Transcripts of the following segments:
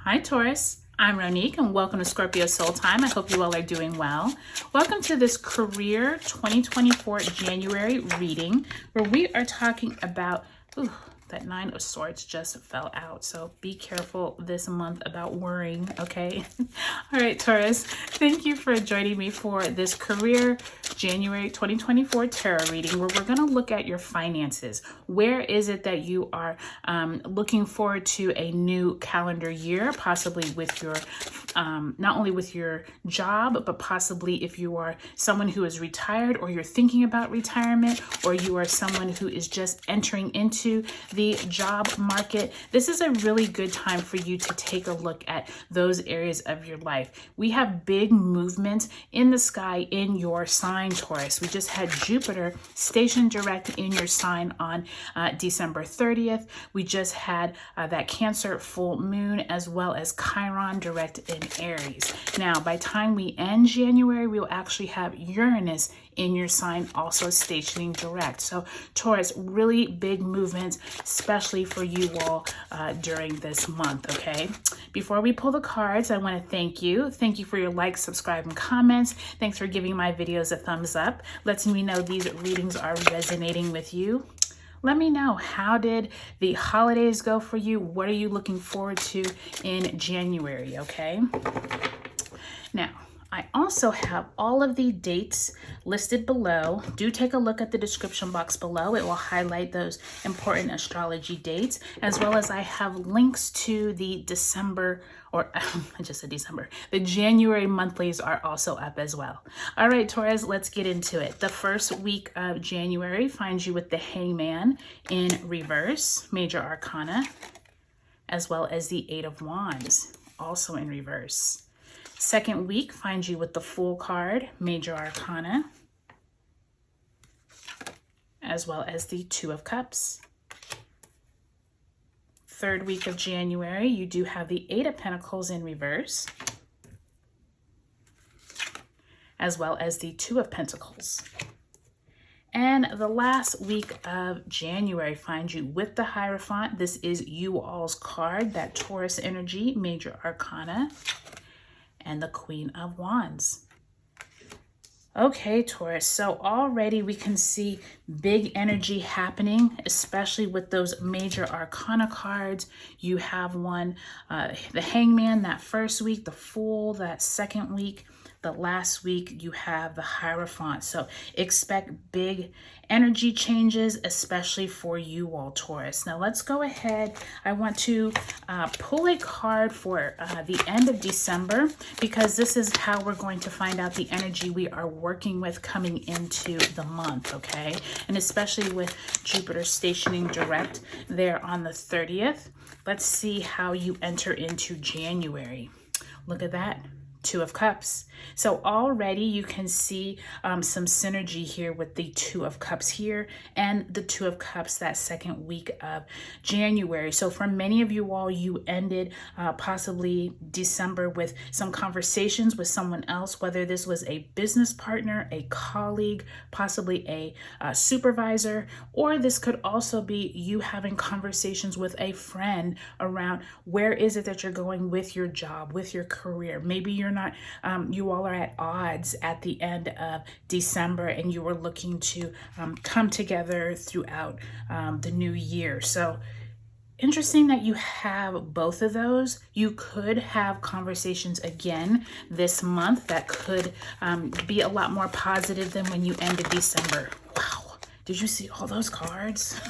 Hi Taurus, I'm Ronique and welcome to Scorpio Soul Time. I hope you all are doing well. Welcome to this Career 2024 January reading where we are talking about, that Nine of Swords just fell out. So be careful this month about worrying, okay? All right, Taurus, thank you for joining me for this Career January 2024 tarot reading where we're going to look at your finances. Where is it that you are looking forward to a new calendar year, possibly with your, not only with your job, but possibly if you are someone who is retired or you're thinking about retirement, or you are someone who is just entering into the job market. This is a really good time for you to take a look at those areas of your life. We have big movements in the sky in your sign, Taurus. We just had Jupiter stationed direct in your sign on December 30th. We just had that Cancer full moon, as well as Chiron direct in Aries. Now, by the time we end January, we'll actually have Uranus in your sign also stationing direct. So Taurus, really big movements, especially for you all during this month, okay? Before we pull the cards, I want to thank you. Thank you for your likes, subscribe, and comments. Thanks for giving my videos a thumbs up. Lets me know these readings are resonating with you. Let me know, how did the holidays go for you? What are you looking forward to in January, okay? Now, I also have all of the dates listed below. Do take a look at the description box below. It will highlight those important astrology dates, as well as I have links to the December, or I just said December, the January monthlies are also up as well. All right, Taurus, let's get into it. The first week of January finds you with the Hangman in reverse, major arcana, as well as the Eight of Wands, also in reverse. Second week finds you with the Fool card, major arcana, as well as the Two of Cups. Third week of January, you do have the Eight of Pentacles in reverse, as well as the Two of Pentacles. And the last week of January finds you with the Hierophant. This is you all's card, that Taurus energy, major arcana, and the Queen of Wands. Okay, Taurus, so already we can see big energy happening, especially with those major arcana cards. You have one, the Hangman that first week, the Fool that second week, the last week you have the Hierophant. So expect big energy changes, especially for you all, Taurus. Now let's go ahead. I want to pull a card for the end of December, because this is how we're going to find out the energy we are working with coming into the month, okay? And especially with Jupiter stationing direct there on the 30th. Let's see how you enter into January. Look at that. Two of Cups. So already you can see some synergy here with the Two of Cups here and the Two of Cups that second week of January. So for many of you all, you ended possibly December with some conversations with someone else, whether this was a business partner, a colleague, possibly a supervisor, or this could also be you having conversations with a friend around where is it that you're going with your job, with your career. Maybe you're not, you all are at odds at the end of December and you were looking to come together throughout the new year. So interesting that you have both of those. You could have conversations again this month that could be a lot more positive than when you ended December. Wow. Did you see all those cards?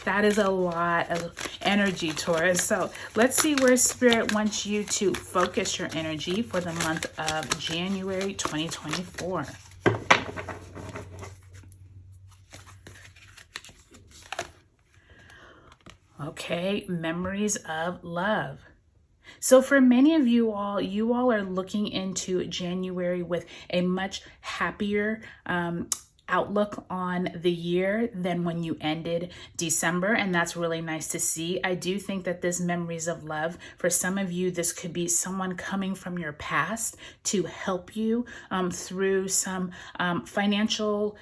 That is a lot of energy, Taurus. So let's see where Spirit wants you to focus your energy for the month of January 2024. Okay, memories of love. So for many of you all are looking into January with a much happier outlook on the year than when you ended December, and that's really nice to see. I do think that this memories of love, for some of you, this could be someone coming from your past to help you through some financial,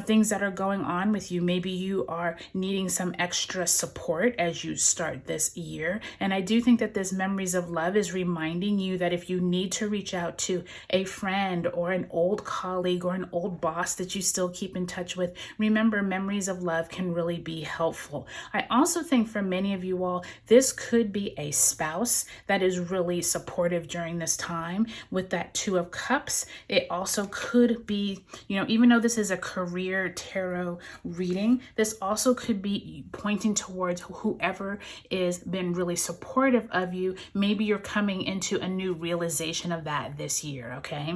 things that are going on with you. Maybe you are needing some extra support as you start this year, and I do think that this memories of love is reminding you that if you need to reach out to a friend or an old colleague or an old boss that you still keep in touch with, remember, memories of love can really be helpful. I also think for many of you all, this could be a spouse that is really supportive during this time. With that Two of Cups, it also could be, even though this is a career tarot reading, this also could be pointing towards whoever is been really supportive of you. Maybe you're coming into a new realization of that this year, okay?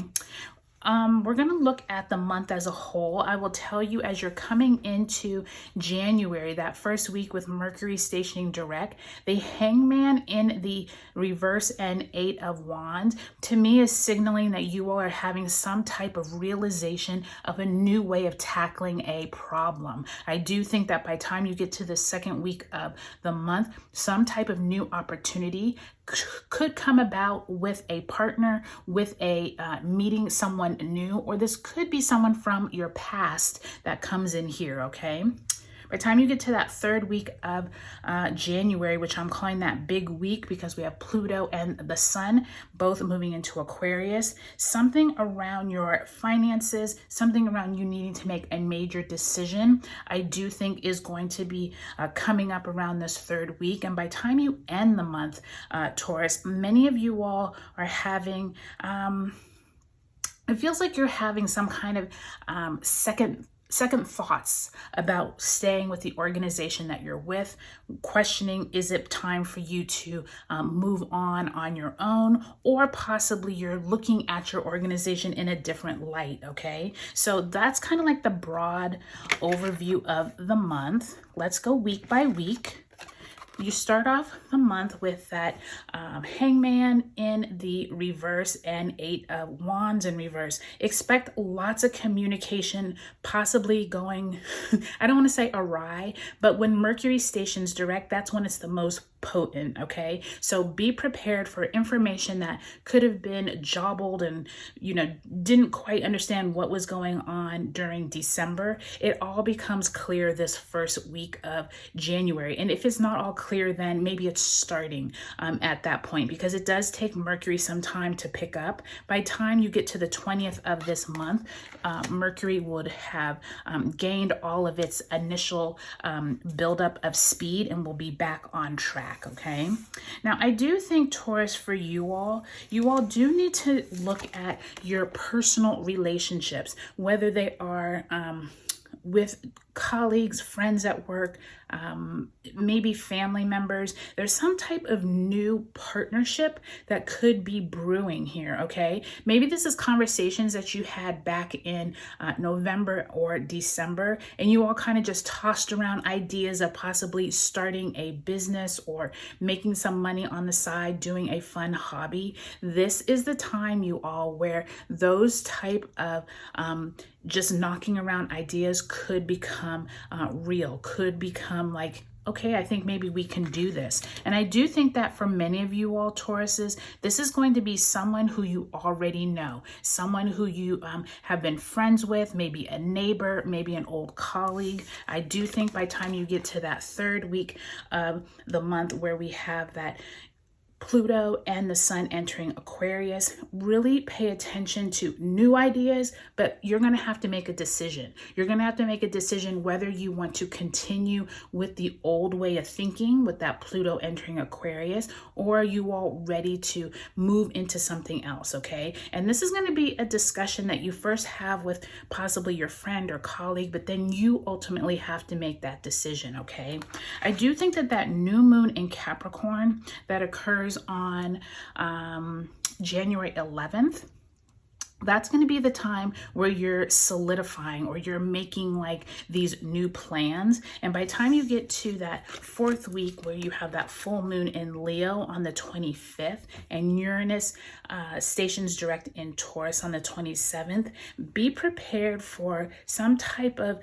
We're going to look at the month as a whole. I will tell you, as you're coming into January, that first week with Mercury stationing direct, the Hangman in the reverse and Eight of Wands, to me, is signaling that you all are having some type of realization of a new way of tackling a problem. I do think that by the time you get to the second week of the month, some type of new opportunity could come about with a partner, with a meeting someone new, or this could be someone from your past that comes in here, okay? By the time you get to that third week of January, which I'm calling that big week because we have Pluto and the Sun both moving into Aquarius, something around your finances, something around you needing to make a major decision, I do think is going to be coming up around this third week. And by the time you end the month, Taurus, many of you all are having, it feels like you're having some kind of second thoughts about staying with the organization that you're with, questioning, is it time for you to move on your own, or possibly you're looking at your organization in a different light, okay? So that's kind of like the broad overview of the month. Let's go week by week. You start off the month with that Hangman in the reverse and Eight of Wands in reverse. Expect lots of communication, possibly going, I don't want to say awry, but when Mercury stations direct, that's when it's the most potent, okay? So be prepared for information that could have been jobbled and, didn't quite understand what was going on during December. It all becomes clear this first week of January. And if it's not all clear, then maybe it's starting at that point, because it does take Mercury some time to pick up. By the time you get to the 20th of this month, Mercury would have gained all of its initial buildup of speed and will be back on track, okay? Now, I do think, Taurus, for you all do need to look at your personal relationships, whether they are with colleagues, friends at work, maybe family members. There's some type of new partnership that could be brewing here, okay? Maybe this is conversations that you had back in November or December, and you all kind of just tossed around ideas of possibly starting a business or making some money on the side, doing a fun hobby. This is the time, you all, where those type of just knocking around ideas could become real, could become like, okay, I think maybe we can do this. And I do think that for many of you all, Tauruses, this is going to be someone who you already know, someone who you have been friends with, maybe a neighbor, maybe an old colleague. I do think by the time you get to that third week of the month where we have that Pluto and the Sun entering Aquarius, really pay attention to new ideas, but you're going to have to make a decision. You're going to have to make a decision whether you want to continue with the old way of thinking with that Pluto entering Aquarius, or are you all ready to move into something else, okay? And this is going to be a discussion that you first have with possibly your friend or colleague, but then you ultimately have to make that decision, okay? I do think that that new moon in Capricorn that occurs on January 11th, that's going to be the time where you're solidifying or you're making like these new plans. And by the time you get to that 4th week where you have that full moon in Leo on the 25th and Uranus stations direct in Taurus on the 27th, be prepared for some type of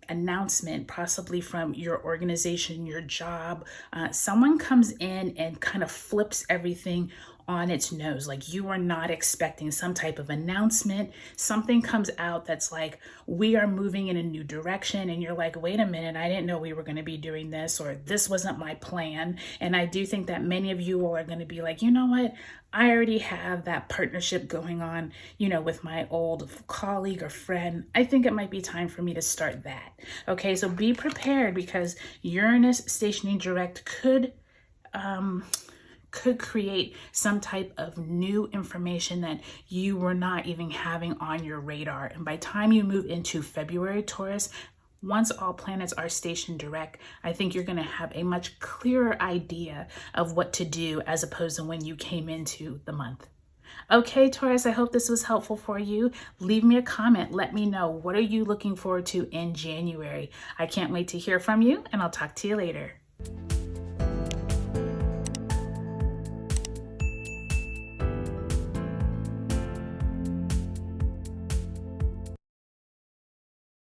announcement, possibly from your organization, your job. Someone comes in and kind of flips everything on its nose. Like you are not expecting some type of announcement. Something comes out that's like, we are moving in a new direction. And you're like, wait a minute, I didn't know we were going to be doing this, or this wasn't my plan. And I do think that many of you all are going to be like, you know what? I already have that partnership going on, you know, with my old colleague or friend. I think it might be time for me to start that. Okay, so be prepared, because Uranus stationing direct could create some type of new information that you were not even having on your radar. And by the time you move into February, Taurus, once all planets are stationed direct, I think you're going to have a much clearer idea of what to do as opposed to when you came into the month. Okay, Taurus, I hope this was helpful for you. Leave me a comment. Let me know, what are you looking forward to in January? I can't wait to hear from you, and I'll talk to you later.